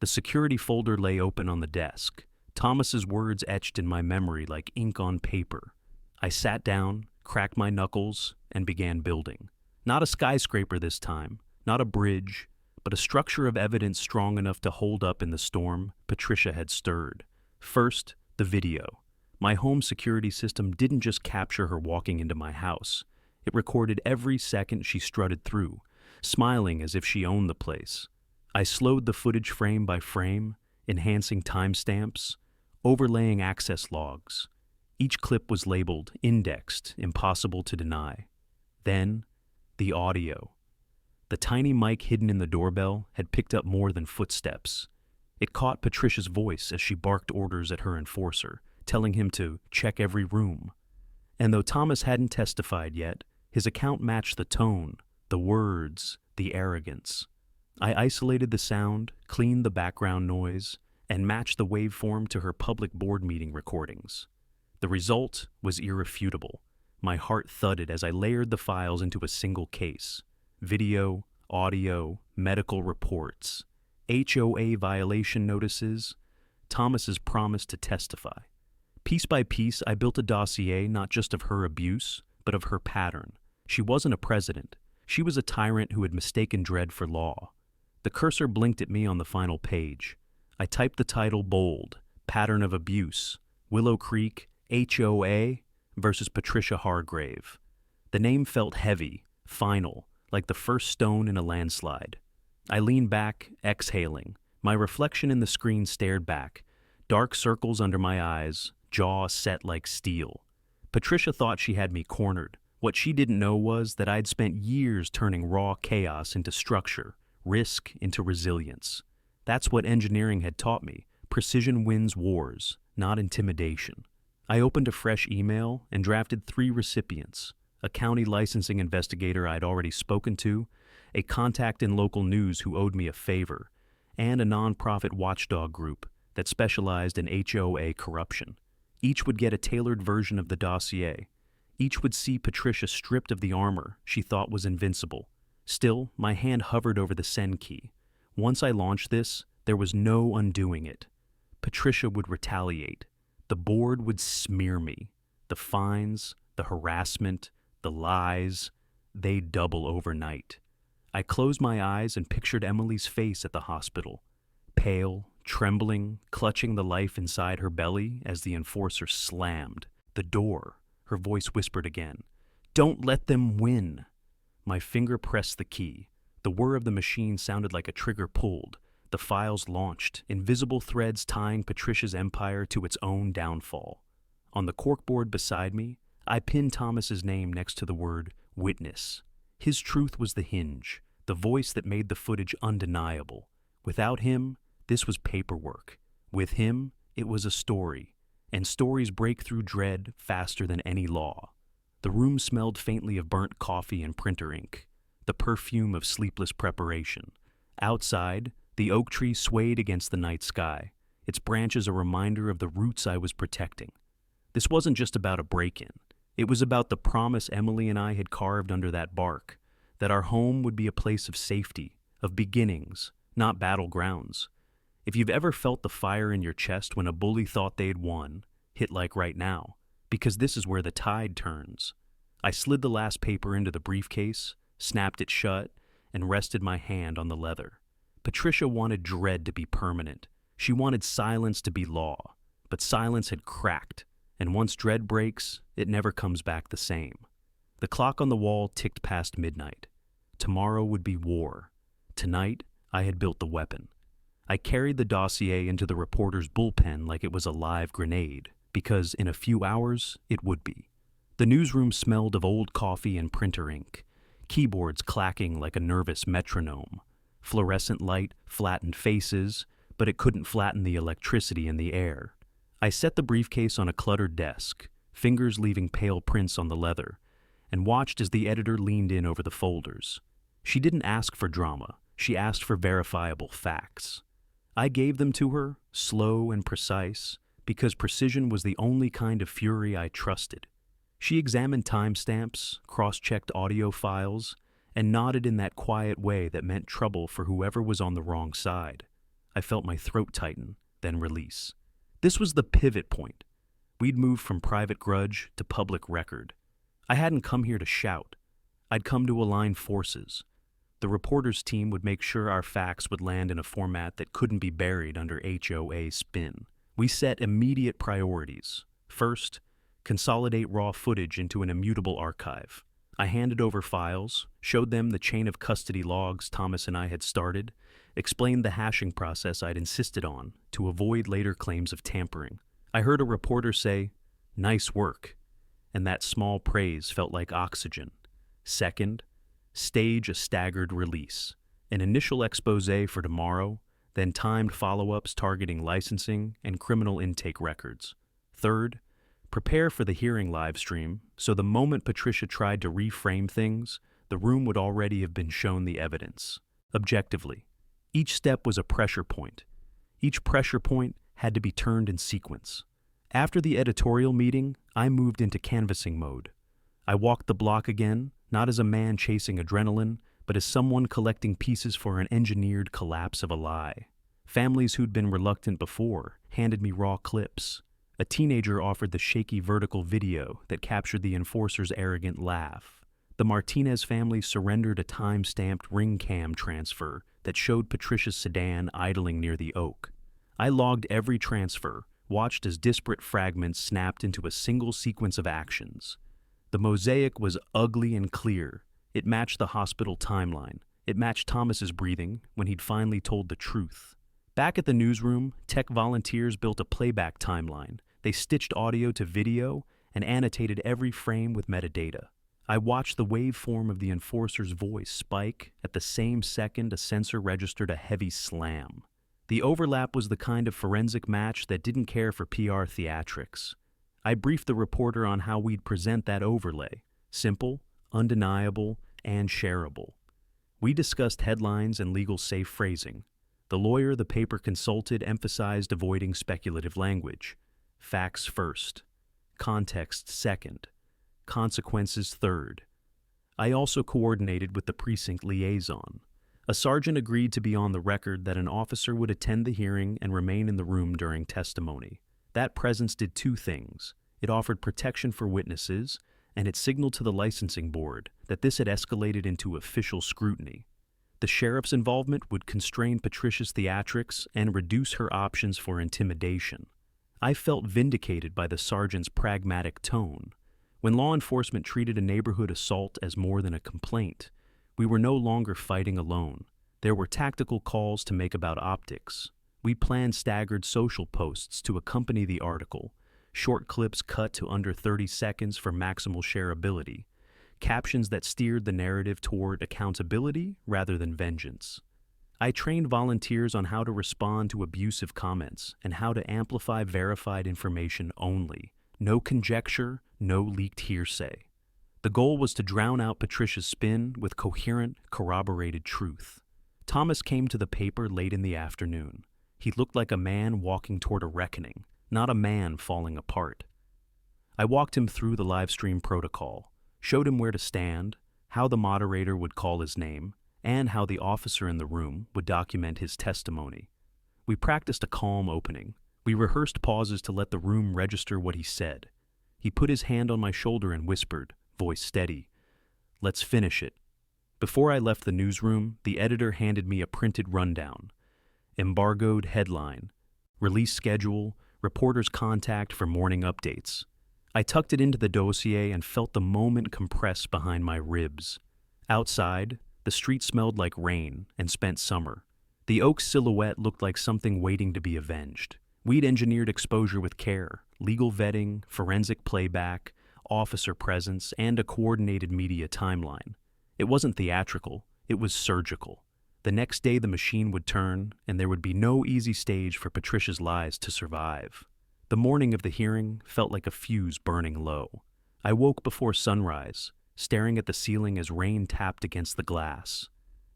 The security folder lay open on the desk. Thomas's words etched in my memory like ink on paper. I sat down, cracked my knuckles, and began building. Not a skyscraper this time, not a bridge, but a structure of evidence strong enough to hold up in the storm Patricia had stirred. First, the video. My home security system didn't just capture her walking into my house. It recorded every second she strutted through, smiling as if she owned the place. I slowed the footage frame by frame, enhancing timestamps, overlaying access logs. Each clip was labeled, indexed, impossible to deny. Then, the audio. The tiny mic hidden in the doorbell had picked up more than footsteps. It caught Patricia's voice as she barked orders at her enforcer, telling him to check every room. And though Thomas hadn't testified yet, his account matched the tone, the words, the arrogance. I isolated the sound, cleaned the background noise, and matched the waveform to her public board meeting recordings. The result was irrefutable. My heart thudded as I layered the files into a single case. Video, audio, medical reports, HOA violation notices, Thomas's promise to testify. Piece by piece, I built a dossier not just of her abuse, but of her pattern. She wasn't a president. She was a tyrant who had mistaken dread for law. The cursor blinked at me on the final page. I typed the title bold, Pattern of Abuse, Willow Creek, HOA versus Patricia Hargrave. The name felt heavy, final, like the first stone in a landslide. I leaned back, exhaling. My reflection in the screen stared back, dark circles under my eyes, jaw set like steel. Patricia thought she had me cornered. What she didn't know was that I'd spent years turning raw chaos into structure, risk into resilience. That's what engineering had taught me. Precision wins wars, not intimidation. I opened a fresh email and drafted 3 recipients: a county licensing investigator I'd already spoken to, a contact in local news who owed me a favor, and a nonprofit watchdog group that specialized in HOA corruption. Each would get a tailored version of the dossier. Each would see Patricia stripped of the armor she thought was invincible. Still, my hand hovered over the send key. Once I launched this, there was no undoing it. Patricia would retaliate. The board would smear me. The fines, the harassment, the lies, they'd double overnight. I closed my eyes and pictured Emily's face at the hospital, pale, trembling, clutching the life inside her belly as the enforcer slammed the door. Her voice whispered again, "Don't let them win." My finger pressed the key. The whir of the machine sounded like a trigger pulled. The files launched, invisible threads tying Patricia's empire to its own downfall. On the corkboard beside me, I pinned Thomas's name next to the word witness. His truth was the hinge, the voice that made the footage undeniable. Without him, this was paperwork. With him, it was a story. And stories break through dread faster than any law. The room smelled faintly of burnt coffee and printer ink, the perfume of sleepless preparation. Outside, the oak tree swayed against the night sky, its branches a reminder of the roots I was protecting. This wasn't just about a break-in. It was about the promise Emily and I had carved under that bark, that our home would be a place of safety, of beginnings, not battlegrounds. If you've ever felt the fire in your chest when a bully thought they'd won, hit like right now, because this is where the tide turns. I slid the last paper into the briefcase, snapped it shut, and rested my hand on the leather. Patricia wanted dread to be permanent. She wanted silence to be law. But silence had cracked, and once dread breaks, it never comes back the same. The clock on the wall ticked past midnight. Tomorrow would be war. Tonight, I had built the weapon. I carried the dossier into the reporter's bullpen like it was a live grenade, because in a few hours, it would be. The newsroom smelled of old coffee and printer ink, keyboards clacking like a nervous metronome. Fluorescent light flattened faces, but it couldn't flatten the electricity in the air. I set the briefcase on a cluttered desk, fingers leaving pale prints on the leather, and watched as the editor leaned in over the folders. She didn't ask for drama, she asked for verifiable facts. I gave them to her, slow and precise, because precision was the only kind of fury I trusted. She examined timestamps, cross-checked audio files, and nodded in that quiet way that meant trouble for whoever was on the wrong side. I felt my throat tighten, then release. This was the pivot point. We'd moved from private grudge to public record. I hadn't come here to shout. I'd come to align forces. The reporters' team would make sure our facts would land in a format that couldn't be buried under HOA spin. We set immediate priorities. First, consolidate raw footage into an immutable archive. I handed over files, showed them the chain of custody logs Thomas and I had started, explained the hashing process I'd insisted on to avoid later claims of tampering. I heard a reporter say, "Nice work," and that small praise felt like oxygen. Second, stage a staggered release, an initial expose for tomorrow, then timed follow-ups targeting licensing and criminal intake records. Third, prepare for the hearing live stream, so the moment Patricia tried to reframe things, the room would already have been shown the evidence. Objectively, each step was a pressure point. Each pressure point had to be turned in sequence. After the editorial meeting, I moved into canvassing mode. I walked the block again, not as a man chasing adrenaline, but as someone collecting pieces for an engineered collapse of a lie. Families who'd been reluctant before handed me raw clips. A teenager offered the shaky vertical video that captured the enforcer's arrogant laugh. The Martinez family surrendered a time-stamped ring cam transfer that showed Patricia's sedan idling near the oak. I logged every transfer, watched as disparate fragments snapped into a single sequence of actions. The mosaic was ugly and clear. It matched the hospital timeline. It matched Thomas's breathing when he'd finally told the truth. Back at the newsroom, tech volunteers built a playback timeline. They stitched audio to video and annotated every frame with metadata. I watched the waveform of the enforcer's voice spike at the same second a sensor registered a heavy slam. The overlap was the kind of forensic match that didn't care for PR theatrics. I briefed the reporter on how we'd present that overlay. Simple, undeniable, and shareable. We discussed headlines and legal safe phrasing. The lawyer the paper consulted emphasized avoiding speculative language. Facts first. Context second. Consequences third. I also coordinated with the precinct liaison. A sergeant agreed to be on the record that an officer would attend the hearing and remain in the room during testimony. That presence did two things. It offered protection for witnesses, and it signaled to the licensing board that this had escalated into official scrutiny. The sheriff's involvement would constrain Patricia's theatrics and reduce her options for intimidation. I felt vindicated by the sergeant's pragmatic tone. When law enforcement treated a neighborhood assault as more than a complaint, we were no longer fighting alone. There were tactical calls to make about optics. We planned staggered social posts to accompany the article, short clips cut to under 30 seconds for maximal shareability, captions that steered the narrative toward accountability rather than vengeance. I trained volunteers on how to respond to abusive comments and how to amplify verified information only. No conjecture, no leaked hearsay. The goal was to drown out Patricia's spin with coherent, corroborated truth. Thomas came to the paper late in the afternoon. He looked like a man walking toward a reckoning, not a man falling apart. I walked him through the live stream protocol, showed him where to stand, how the moderator would call his name, and how the officer in the room would document his testimony. We practiced a calm opening. We rehearsed pauses to let the room register what he said. He put his hand on my shoulder and whispered, voice steady, "Let's finish it." Before I left the newsroom, the editor handed me a printed rundown. Embargoed headline, release schedule, reporter's contact for morning updates. I tucked it into the dossier and felt the moment compress behind my ribs. Outside, the street smelled like rain and spent summer. The oak silhouette looked like something waiting to be avenged. We'd engineered exposure with care, legal vetting, forensic playback, officer presence, and a coordinated media timeline. It wasn't theatrical, it was surgical. The next day the machine would turn, and there would be no easy stage for Patricia's lies to survive. The morning of the hearing felt like a fuse burning low. I woke before sunrise, staring at the ceiling as rain tapped against the glass.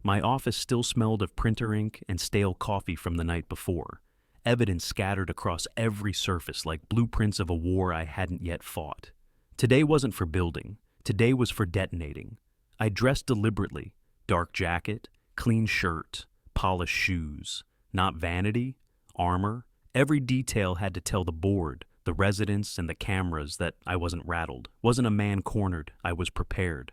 My office still smelled of printer ink and stale coffee from the night before, evidence scattered across every surface like blueprints of a war I hadn't yet fought. Today wasn't for building, today was for detonating. I dressed deliberately, dark jacket, clean shirt, polished shoes. Not vanity, armor. Every detail had to tell the board, the residents, and the cameras that I wasn't rattled, wasn't a man cornered, I was prepared.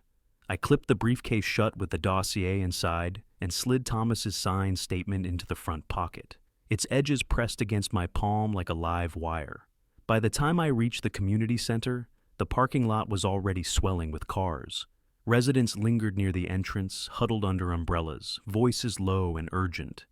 I clipped the briefcase shut with the dossier inside and slid Thomas's signed statement into the front pocket. Its edges pressed against my palm like a live wire. By the time I reached the community center, the parking lot was already swelling with cars. Residents lingered near the entrance, huddled under umbrellas, voices low and urgent.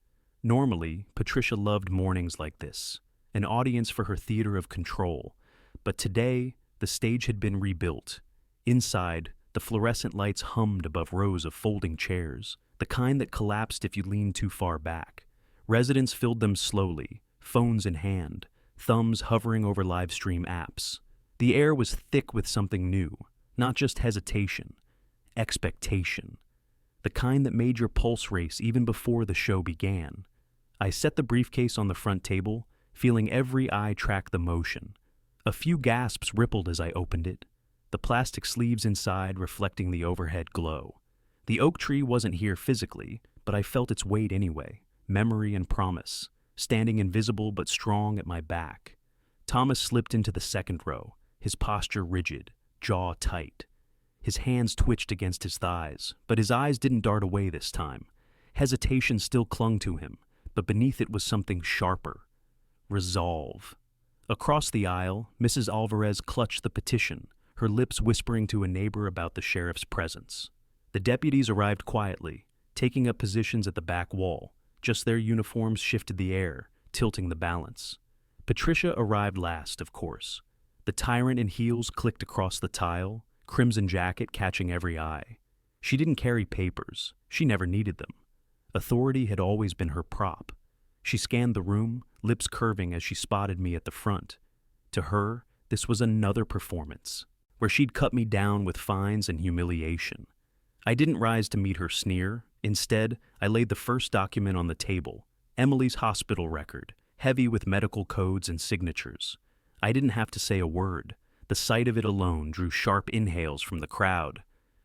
Normally, Patricia loved mornings like this, an audience for her theater of control. But today, the stage had been rebuilt. Inside, the fluorescent lights hummed above rows of folding chairs, the kind that collapsed if you leaned too far back. Residents filled them slowly, phones in hand, thumbs hovering over live stream apps. The air was thick with something new, not just hesitation, expectation. The kind that made your pulse race even before the show began. I set the briefcase on the front table, feeling every eye track the motion. A few gasps rippled as I opened it, the plastic sleeves inside reflecting the overhead glow. The oak tree wasn't here physically, but I felt its weight anyway, memory and promise, standing invisible but strong at my back. Thomas slipped into the second row, his posture rigid, jaw tight. His hands twitched against his thighs, but his eyes didn't dart away this time. Hesitation still clung to him, but beneath it was something sharper. Resolve. Across the aisle, Mrs. Alvarez clutched the petition, her lips whispering to a neighbor about the sheriff's presence. The deputies arrived quietly, taking up positions at the back wall. Just their uniforms shifted the air, tilting the balance. Patricia arrived last, of course. The tyrant in heels clicked across the tile, crimson jacket catching every eye. She didn't carry papers. She never needed them. Authority had always been her prop. She scanned the room, lips curving as she spotted me at the front. To her, this was another performance, where she'd cut me down with fines and humiliation. I didn't rise to meet her sneer. Instead, I laid the first document on the table, Emily's hospital record, heavy with medical codes and signatures. I didn't have to say a word. The sight of it alone drew sharp inhales from the crowd.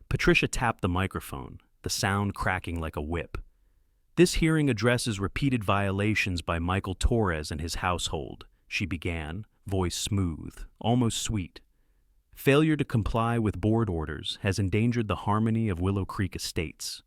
Patricia tapped the microphone, the sound cracking like a whip. "This hearing addresses repeated violations by Michael Torres and his household," she began, voice smooth, almost sweet. "Failure to comply with board orders has endangered the harmony of Willow Creek Estates."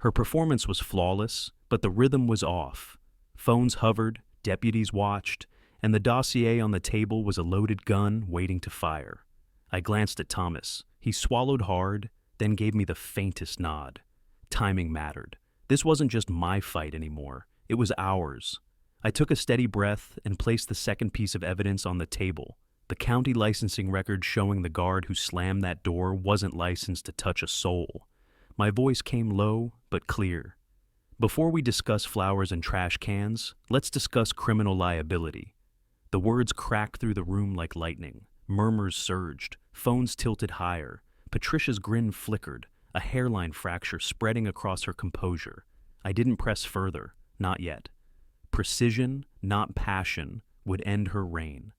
Her performance was flawless, but the rhythm was off. Phones hovered, deputies watched, and the dossier on the table was a loaded gun waiting to fire. I glanced at Thomas. He swallowed hard, then gave me the faintest nod. Timing mattered. This wasn't just my fight anymore. It was ours. I took a steady breath and placed the second piece of evidence on the table. The county licensing record showing the guard who slammed that door wasn't licensed to touch a soul. My voice came low but clear. Before we discuss flowers and trash cans, let's discuss criminal liability. The words cracked through the room like lightning. Murmurs surged. Phones tilted higher. Patricia's grin flickered, a hairline fracture spreading across her composure. I didn't press further. Not yet. Precision, not passion, would end her reign.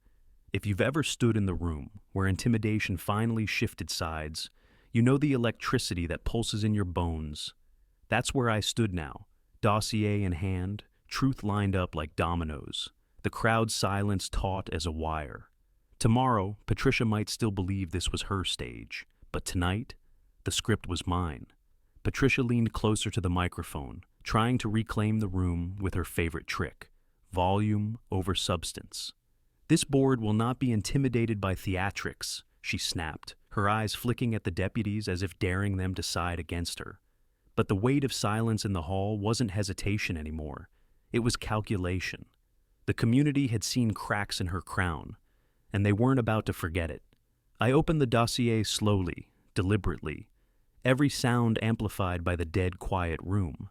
If you've ever stood in the room where intimidation finally shifted sides, you know the electricity that pulses in your bones. That's where I stood now, dossier in hand, truth lined up like dominoes, the crowd's silence taut as a wire. Tomorrow, Patricia might still believe this was her stage, but tonight, the script was mine. Patricia leaned closer to the microphone, trying to reclaim the room with her favorite trick, volume over substance. This board will not be intimidated by theatrics, she snapped, her eyes flicking at the deputies as if daring them to side against her. But the weight of silence in the hall wasn't hesitation anymore. It was calculation. The community had seen cracks in her crown, and they weren't about to forget it. I opened the dossier slowly, deliberately, every sound amplified by the dead quiet room.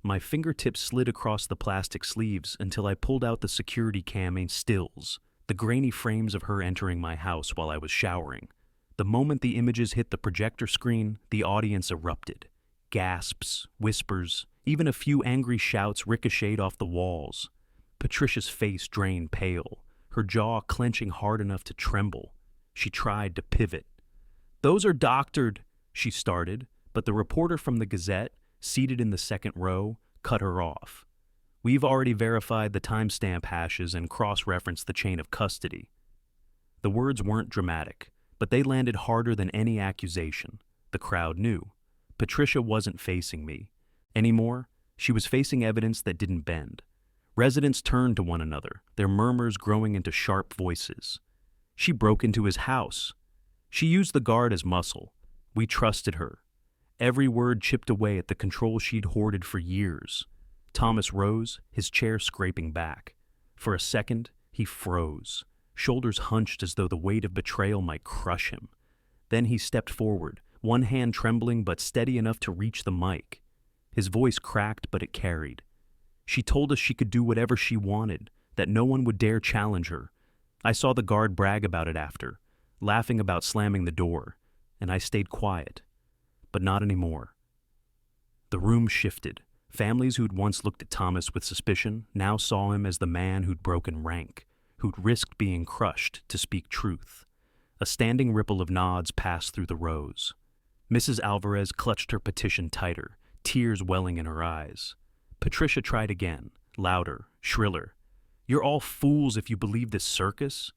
My fingertips slid across the plastic sleeves until I pulled out the security cam stills, the grainy frames of her entering my house while I was showering. The moment the images hit the projector screen, the audience erupted. Gasps, whispers, even a few angry shouts ricocheted off the walls. Patricia's face drained pale, her jaw clenching hard enough to tremble. She tried to pivot. "Those are doctored," she started, but the reporter from the Gazette, seated in the second row, cut her off. "We've already verified the timestamp hashes and cross-referenced the chain of custody." The words weren't dramatic, but they landed harder than any accusation. The crowd knew. Patricia wasn't facing me. Anymore, she was facing evidence that didn't bend. Residents turned to one another, their murmurs growing into sharp voices. She broke into his house. She used the guard as muscle. We trusted her. Every word chipped away at the control she'd hoarded for years. Thomas rose, his chair scraping back. For a second, he froze, shoulders hunched as though the weight of betrayal might crush him. Then he stepped forward, one hand trembling but steady enough to reach the mic. His voice cracked, but it carried. She told us she could do whatever she wanted, that no one would dare challenge her. I saw the guard brag about it after, laughing about slamming the door, and I stayed quiet. But not anymore. The room shifted. Families who'd once looked at Thomas with suspicion now saw him as the man who'd broken rank, who'd risked being crushed to speak truth. A standing ripple of nods passed through the rows. Mrs. Alvarez clutched her petition tighter, tears welling in her eyes. Patricia tried again, louder, shriller. "You're all fools if you believe this circus."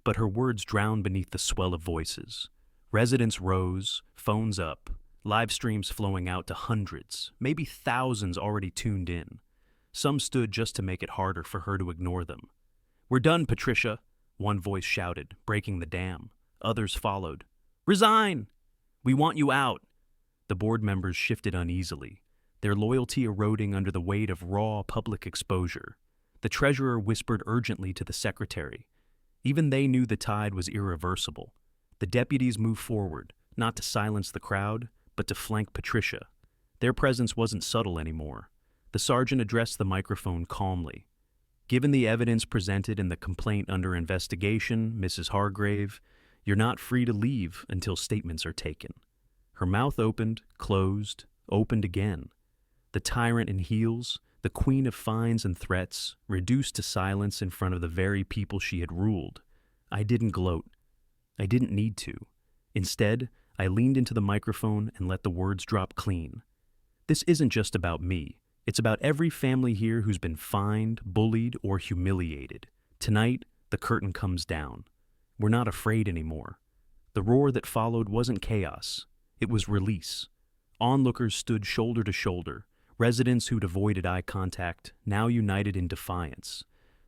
But her words drowned beneath the swell of voices. Residents rose, phones up, live streams flowing out to hundreds, maybe thousands already tuned in. Some stood just to make it harder for her to ignore them. "We're done, Patricia," one voice shouted, breaking the dam. Others followed. "Resign! We want you out." The board members shifted uneasily, their loyalty eroding under the weight of raw public exposure. The treasurer whispered urgently to the secretary. Even they knew the tide was irreversible. The deputies moved forward, not to silence the crowd, but to flank Patricia. Their presence wasn't subtle anymore. The sergeant addressed the microphone calmly. "Given the evidence presented in the complaint under investigation, Mrs. Hargrave, you're not free to leave until statements are taken." Her mouth opened, closed, opened again. The tyrant in heels, the queen of fines and threats, reduced to silence in front of the very people she had ruled. I didn't gloat. I didn't need to. Instead, I leaned into the microphone and let the words drop clean. This isn't just about me. It's about every family here who's been fined, bullied, or humiliated. Tonight, the curtain comes down. We're not afraid anymore. The roar that followed wasn't chaos. It was release. Onlookers stood shoulder to shoulder, Residents who'd avoided eye contact now united in defiance.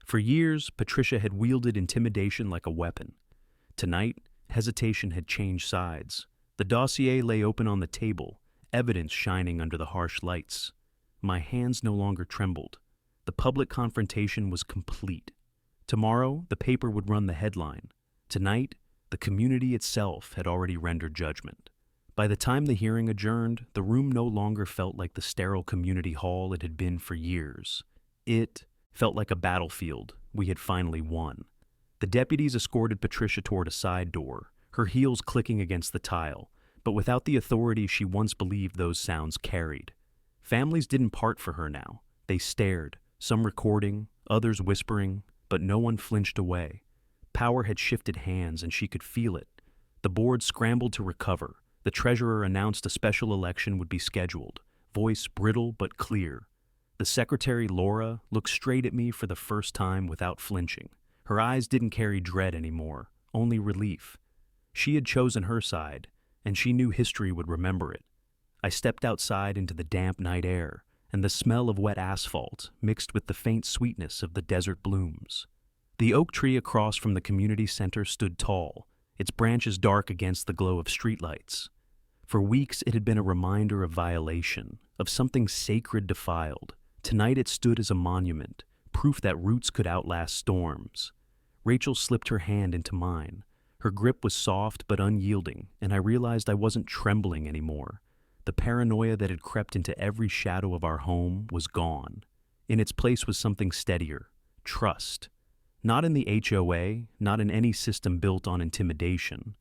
For years, Patricia had wielded intimidation like a weapon. Tonight, hesitation had changed sides. The dossier lay open on the table, evidence shining under the harsh lights. My hands no longer trembled. The public confrontation was complete. Tomorrow, the paper would run the headline. Tonight, the community itself had already rendered judgment. By the time the hearing adjourned, the room no longer felt like the sterile community hall it had been for years. It felt like a battlefield we had finally won. The deputies escorted Patricia toward a side door, her heels clicking against the tile, but without the authority she once believed those sounds carried. Families didn't part for her now. They stared, some recording, others whispering, but no one flinched away. Power had shifted hands, and she could feel it. The board scrambled to recover. The treasurer announced a special election would be scheduled, voice brittle but clear. The secretary, Laura, looked straight at me for the first time without flinching. Her eyes didn't carry dread anymore, only relief. She had chosen her side, and she knew history would remember it. I stepped outside into the damp night air, and the smell of wet asphalt mixed with the faint sweetness of the desert blooms. The oak tree across from the community center stood tall, its branches dark against the glow of streetlights. For weeks it had been a reminder of violation, of something sacred defiled. Tonight it stood as a monument, proof that roots could outlast storms. Rachel slipped her hand into mine. Her grip was soft but unyielding, and I realized I wasn't trembling anymore. The paranoia that had crept into every shadow of our home was gone. In its place was something steadier, trust. Not in the HOA, not in any system built on intimidation,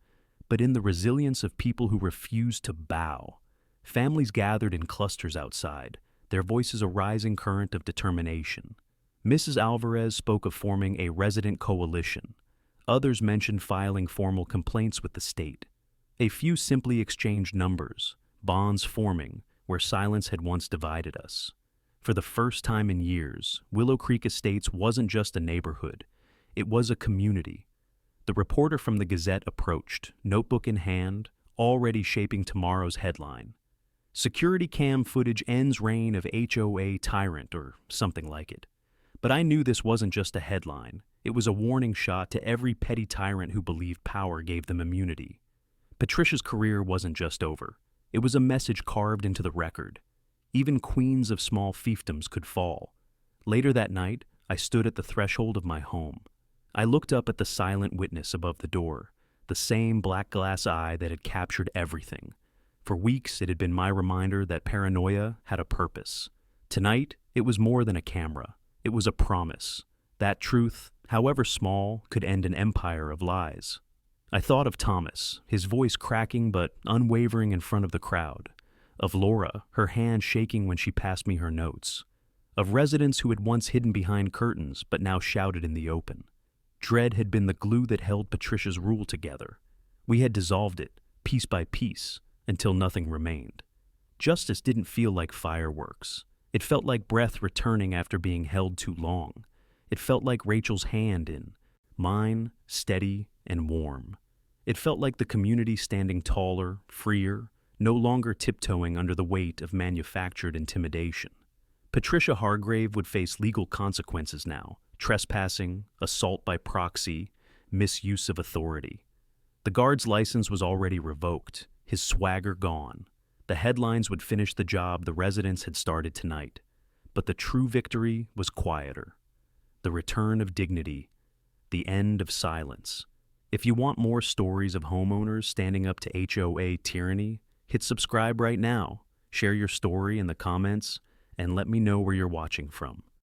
but in the resilience of people who refused to bow. Families gathered in clusters outside, their voices a rising current of determination. Mrs. Alvarez spoke of forming a resident coalition. Others mentioned filing formal complaints with the state. A few simply exchanged numbers, bonds forming where silence had once divided us. For the first time in years, Willow Creek Estates wasn't just a neighborhood. It was a community. The reporter from the Gazette approached, notebook in hand, already shaping tomorrow's headline. Security cam footage ends reign of HOA tyrant, or something like it. But I knew this wasn't just a headline. It was a warning shot to every petty tyrant who believed power gave them immunity. Patricia's career wasn't just over. It was a message carved into the record. Even queens of small fiefdoms could fall. Later that night, I stood at the threshold of my home. I looked up at the silent witness above the door, the same black glass eye that had captured everything. For weeks, it had been my reminder that paranoia had a purpose. Tonight, it was more than a camera. It was a promise. That truth, however small, could end an empire of lies. I thought of Thomas, his voice cracking but unwavering in front of the crowd. Of Laura, her hand shaking when she passed me her notes. Of residents who had once hidden behind curtains but now shouted in the open. Dread had been the glue that held Patricia's rule together. We had dissolved it, piece by piece, until nothing remained. Justice didn't feel like fireworks. It felt like breath returning after being held too long. It felt like Rachel's hand in mine, steady and warm. It felt like the community standing taller, freer, no longer tiptoeing under the weight of manufactured intimidation. Patricia Hargrave would face legal consequences now: trespassing, assault by proxy, misuse of authority. The guard's license was already revoked, his swagger gone. The headlines would finish the job the residents had started tonight. But the true victory was quieter. The return of dignity, the end of silence. If you want more stories of homeowners standing up to HOA tyranny, hit subscribe right now, share your story in the comments, and let me know where you're watching from.